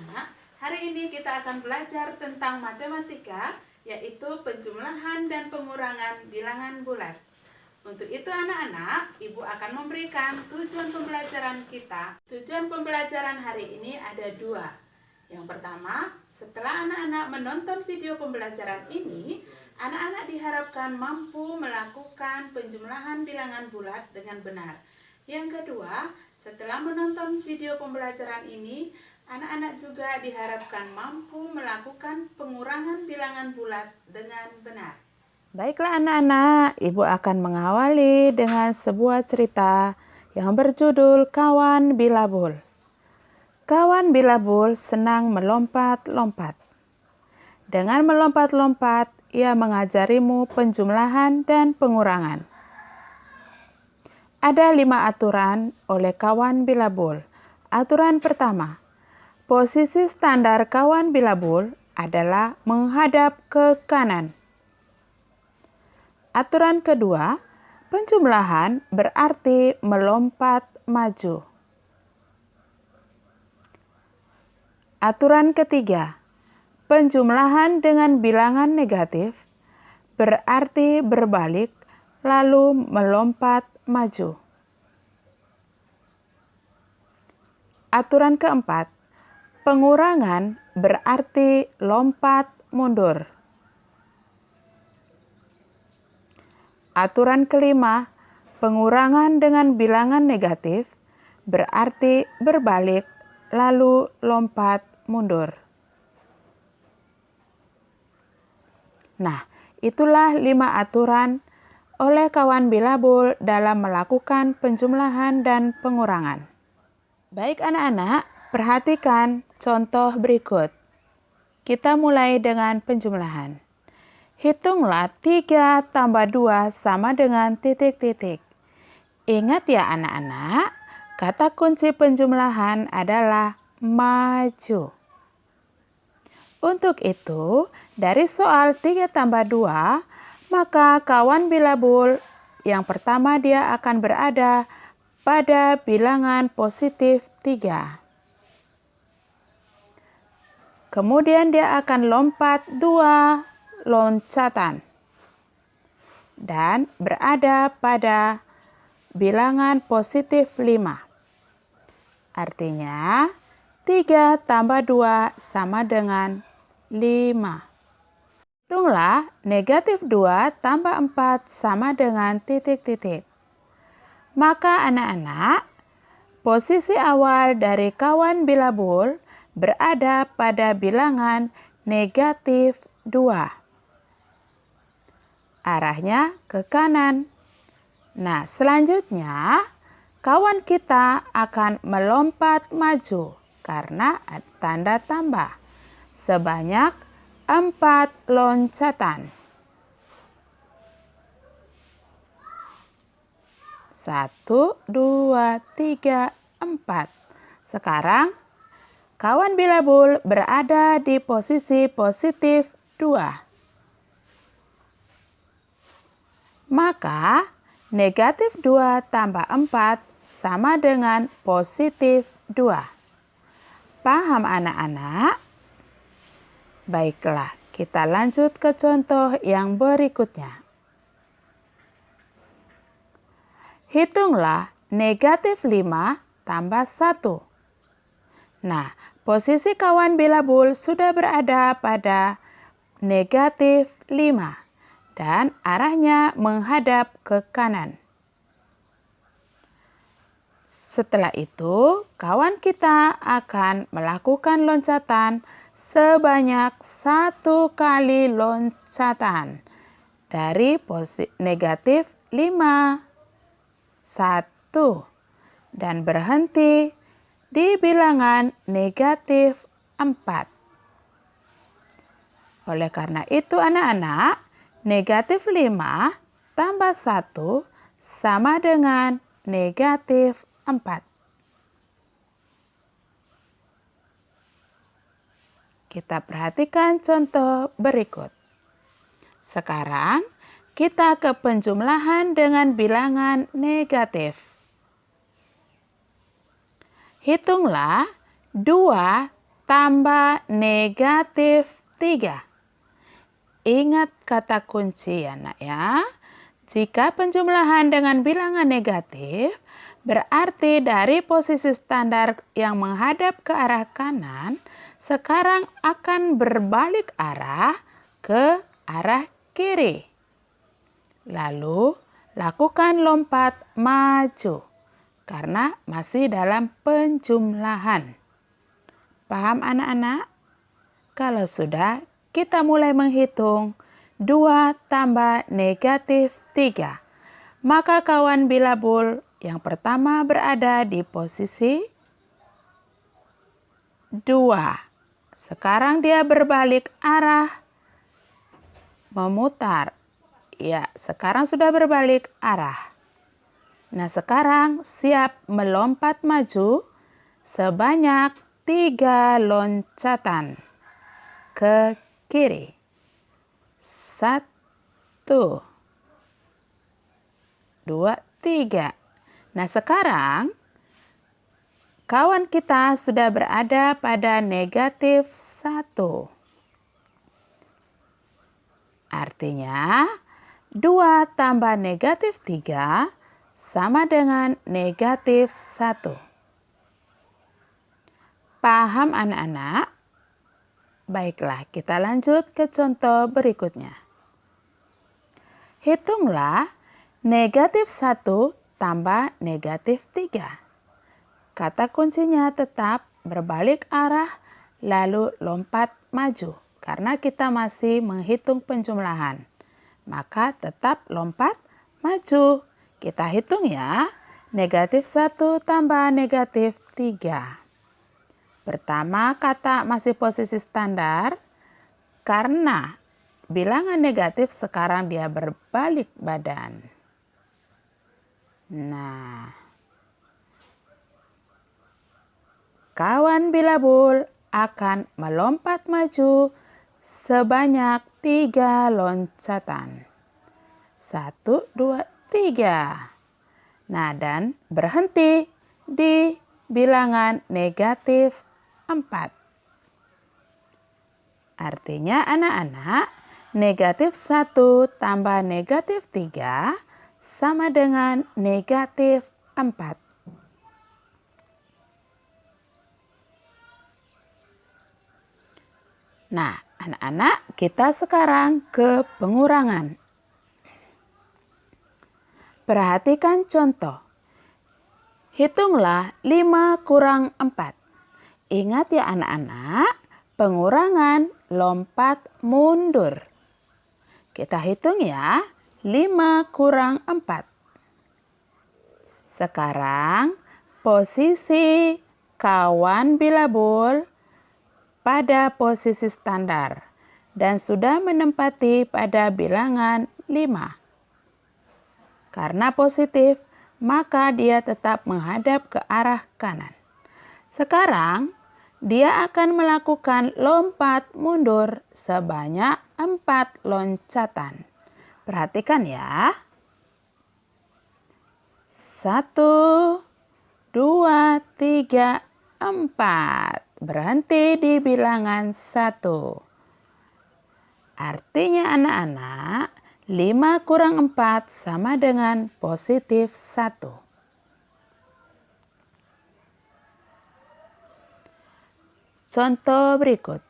anak-anak, hari ini kita akan belajar tentang matematika, yaitu penjumlahan dan pengurangan bilangan bulat. Untuk itu anak-anak, Ibu akan memberikan tujuan pembelajaran kita. Tujuan pembelajaran hari ini ada dua. Yang pertama, setelah anak-anak menonton video pembelajaran ini, anak-anak diharapkan mampu melakukan penjumlahan bilangan bulat dengan benar. Yang kedua, setelah menonton video pembelajaran ini, anak-anak juga diharapkan mampu melakukan pengurangan bilangan bulat dengan benar. Baiklah anak-anak, Ibu akan mengawali dengan sebuah cerita yang berjudul Kawan Bilabul. Kawan Bilabul senang melompat-lompat. Dengan melompat-lompat, ia mengajarimu penjumlahan dan pengurangan. Ada 5 aturan oleh kawan Bilabul. Aturan pertama, posisi standar kawan Bilabul adalah menghadap ke kanan. Aturan kedua, penjumlahan berarti melompat maju. Aturan ketiga, penjumlahan dengan bilangan negatif berarti berbalik lalu melompat maju. Aturan keempat, pengurangan berarti lompat mundur. Aturan kelima, pengurangan dengan bilangan negatif berarti berbalik lalu lompat mundur. Nah, itulah 5 aturan oleh kawan Bilabul dalam melakukan penjumlahan dan pengurangan. Baik anak-anak, perhatikan contoh berikut. Kita mulai dengan penjumlahan. Hitunglah 3 tambah 2 sama dengan titik-titik. Ingat ya anak-anak, kata kunci penjumlahan adalah maju. Untuk itu, dari soal 3 tambah 2, maka kawan Bilabul yang pertama dia akan berada pada bilangan positif 3. Kemudian dia akan lompat 2 loncatan dan berada pada bilangan positif 5. Artinya 3 tambah 2 sama dengan 5. Hitunglah negatif 2 tambah 4 sama dengan titik-titik. Maka anak-anak, posisi awal dari kawan Bilabul berada pada bilangan negatif 2. Arahnya ke kanan. Nah, selanjutnya kawan kita akan melompat maju karena tanda tambah sebanyak 4 loncatan. 1, 2, 3, 4. Sekarang kawan Bilabul berada di posisi positif 2. Maka negatif 2 tambah 4 sama dengan positif 2. Paham anak-anak? Baiklah, kita lanjut ke contoh yang berikutnya. Hitunglah negatif 5 tambah 1. Nah, posisi kawan Bilabul sudah berada pada negatif 5 dan arahnya menghadap ke kanan. Setelah itu, kawan kita akan melakukan loncatan sebanyak 1 kali loncatan dari posisi negatif 5. 1 dan berhenti di bilangan negatif 4. Oleh karena itu anak-anak, negatif 5 tambah 1 sama dengan negatif 4. Kita perhatikan contoh berikut. Sekarang kita ke penjumlahan dengan bilangan negatif. Hitunglah 2 tambah negatif 3. Ingat kata kunci ya nak ya. Jika penjumlahan dengan bilangan negatif, berarti dari posisi standar yang menghadap ke arah kanan, sekarang akan berbalik arah ke arah kiri. Lalu lakukan lompat maju karena masih dalam penjumlahan. Paham anak-anak? Kalau sudah, kita mulai menghitung 2 tambah negatif 3. Maka kawan bilabul yang pertama berada di posisi 2. Sekarang dia berbalik arah, memutar. Ya, sekarang sudah berbalik arah. Nah, sekarang siap melompat maju sebanyak 3 loncatan ke kiri. 1, 2, 3. Nah, sekarang kawan kita sudah berada pada negatif 1. Artinya 2 tambah negatif 3 sama dengan negatif 1. Paham anak-anak? Baiklah, kita lanjut ke contoh berikutnya. Hitunglah negatif 1 tambah negatif 3. Kata kuncinya tetap berbalik arah lalu lompat maju. Karena kita masih menghitung penjumlahan. Maka tetap lompat maju. Kita hitung ya. Negatif 1 tambah negatif 3. Pertama, kata masih posisi standar karena bilangan negatif sekarang dia berbalik badan. Nah, kawan bilabul akan melompat maju sebanyak 3 loncatan. 1, 2, 3. Nah, dan berhenti di bilangan negatif 4. Artinya anak-anak, negatif 1 tambah negatif 3 sama dengan negatif 4. Nah, anak-anak, kita sekarang ke pengurangan. Perhatikan contoh. Hitunglah 5 kurang 4. Ingat ya anak-anak, pengurangan lompat mundur. Kita hitung ya, 5 kurang 4. Sekarang posisi kawan bilabul pada posisi standar dan sudah menempati pada bilangan 5. Karena positif, maka dia tetap menghadap ke arah kanan. Sekarang, dia akan melakukan lompat mundur sebanyak 4 loncatan. Perhatikan ya. 1, 2, 3, 4. Berhenti di bilangan 1. Artinya anak-anak, 5 kurang 4 sama dengan positif 1. Contoh berikut.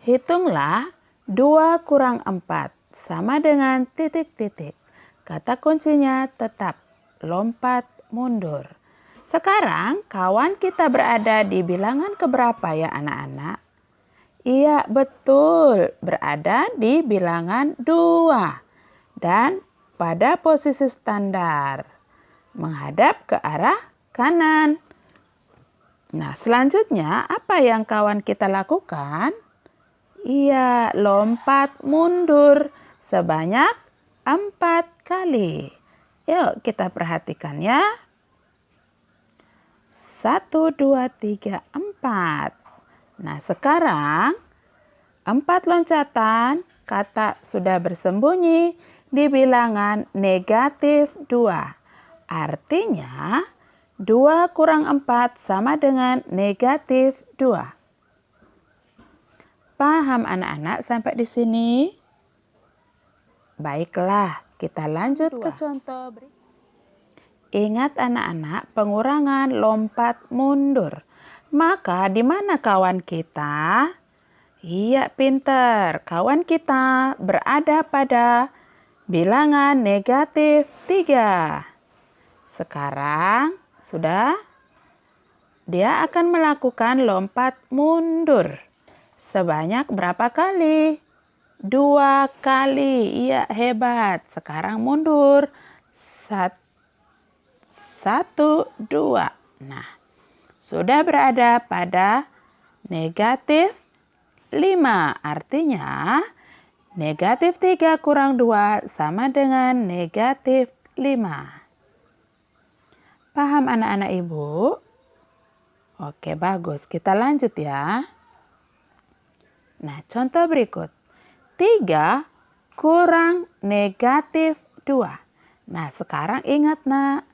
Hitunglah 2 kurang 4 sama dengan titik-titik. Kata kuncinya tetap lompat mundur. Sekarang kawan kita berada di bilangan keberapa ya anak-anak? Iya betul, berada di bilangan 2. Dan pada posisi standar. Menghadap ke arah kanan. Nah, selanjutnya apa yang kawan kita lakukan? Iya, lompat mundur sebanyak 4 kali. Yuk kita perhatikan ya. 1, 2, 3, 4. Nah, sekarang 4 loncatan kata sudah bersembunyi di bilangan negatif 2. Artinya 2 kurang 4 sama dengan negatif 2. Paham anak-anak sampai di sini? Baiklah, kita lanjut ke contoh berikutnya. Ingat anak-anak, pengurangan lompat mundur. Maka di mana kawan kita? Iya, pinter. Kawan kita berada pada bilangan negatif 3. Sekarang sudah dia akan melakukan lompat mundur. Sebanyak berapa kali? 2 kali. Iya, hebat. Sekarang mundur. 1, 2. Nah, sudah berada pada negatif 5. Artinya negatif 3 kurang 2 sama dengan negatif 5. Paham anak-anak ibu? Oke, bagus. Kita lanjut ya. Nah, contoh berikut. 3 kurang negatif 2. Nah, sekarang ingat nak.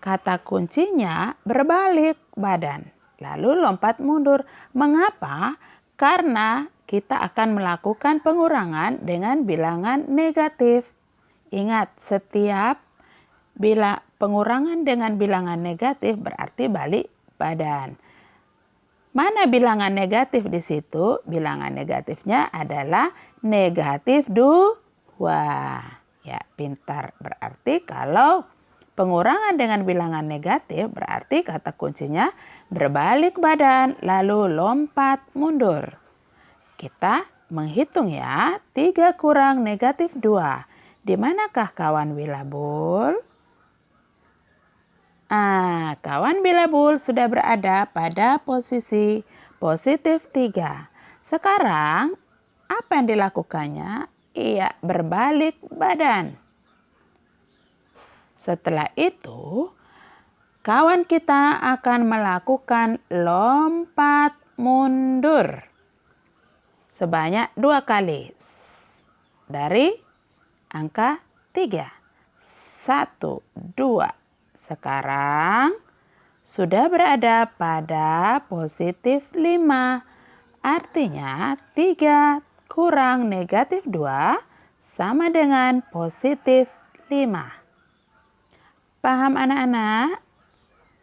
Kata kuncinya berbalik badan. Lalu lompat mundur. Mengapa? Karena kita akan melakukan pengurangan dengan bilangan negatif. Ingat, setiap bila pengurangan dengan bilangan negatif berarti balik badan. Mana bilangan negatif di situ? Bilangan negatifnya adalah negatif 2. Ya, pintar. Berarti kalau pengurangan dengan bilangan negatif berarti kata kuncinya berbalik badan lalu lompat mundur. Kita menghitung ya. 3 kurang negatif 2. Di manakah kawan Bilabul? Kawan Bilabul sudah berada pada posisi positif 3. Sekarang apa yang dilakukannya? Iya, berbalik badan. Setelah itu, kawan kita akan melakukan lompat mundur sebanyak 2 kali dari angka 3. 1, 2. Sekarang sudah berada pada positif 5. Artinya 3 kurang negatif 2 sama dengan positif 5. Paham anak-anak?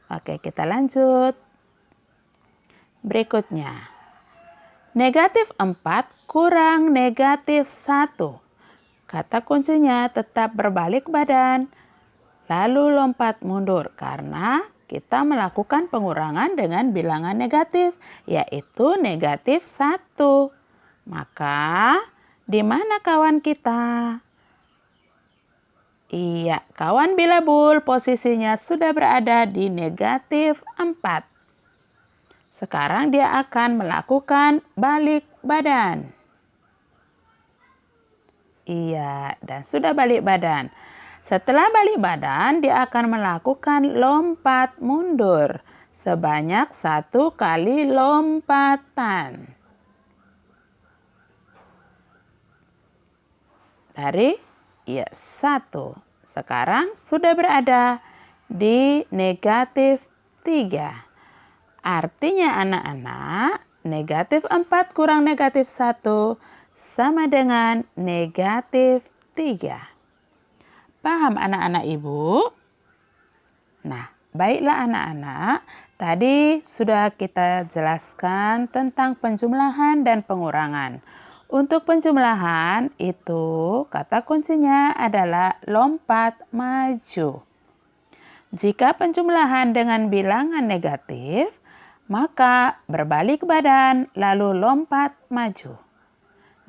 Oke, kita lanjut. Berikutnya. Negatif 4 kurang negatif 1. Kata kuncinya tetap berbalik badan. Lalu lompat mundur karena kita melakukan pengurangan dengan bilangan negatif, yaitu negatif 1. Maka, di mana kawan kita? Iya, kawan Bilabul posisinya sudah berada di negatif 4. Sekarang dia akan melakukan balik badan. Iya, dan sudah balik badan. Setelah balik badan, dia akan melakukan lompat mundur sebanyak 1 kali lompatan. Dari 1. Sekarang sudah berada di negatif 3. Artinya anak-anak, negatif 4 kurang negatif 1 sama dengan negatif 3. Paham anak-anak ibu? Nah, baiklah anak-anak. Tadi sudah kita jelaskan tentang penjumlahan dan pengurangan. Untuk penjumlahan itu kata kuncinya adalah lompat maju. Jika penjumlahan dengan bilangan negatif, maka berbalik badan lalu lompat maju.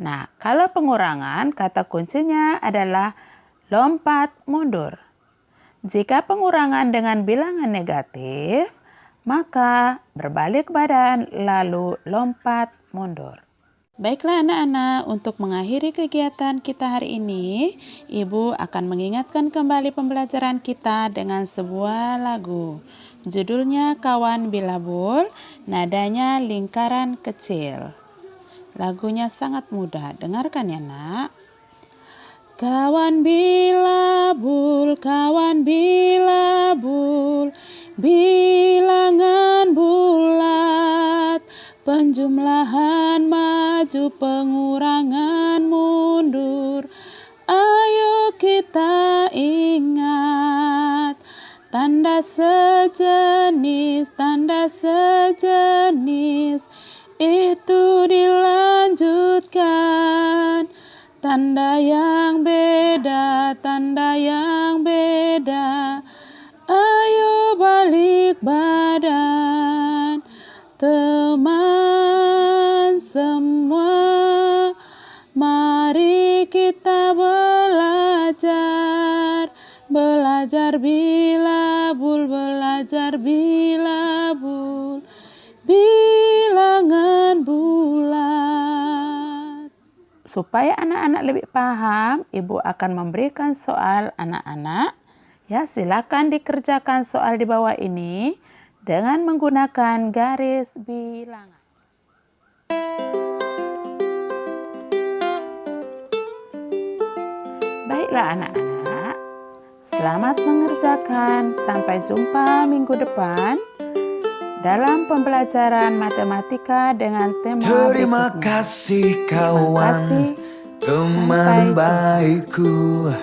Nah, kalau pengurangan kata kuncinya adalah lompat mundur. Jika pengurangan dengan bilangan negatif, maka berbalik badan lalu lompat mundur. Baiklah anak-anak, untuk mengakhiri kegiatan kita hari ini, Ibu akan mengingatkan kembali pembelajaran kita dengan sebuah lagu. Judulnya Kawan Bilabul, nadanya lingkaran kecil. Lagunya sangat mudah, dengarkan ya nak. Kawan Bilabul, bilangan bulat, penjumlahan maju, pengurangan mundur. Ayo kita ingat tanda sejenis itu dilanjutkan. Tanda yang beda. Ayo balik badan, teman semua. Mari kita belajar bilabul, bilangan bulat. Supaya anak-anak lebih paham, Ibu akan memberikan soal anak-anak. Ya, silakan dikerjakan soal di bawah ini dengan menggunakan garis bilangan. Baiklah anak-anak, selamat mengerjakan. Sampai jumpa minggu depan dalam pembelajaran matematika dengan tema Terima berikutnya. kasih kawan, teman baikku.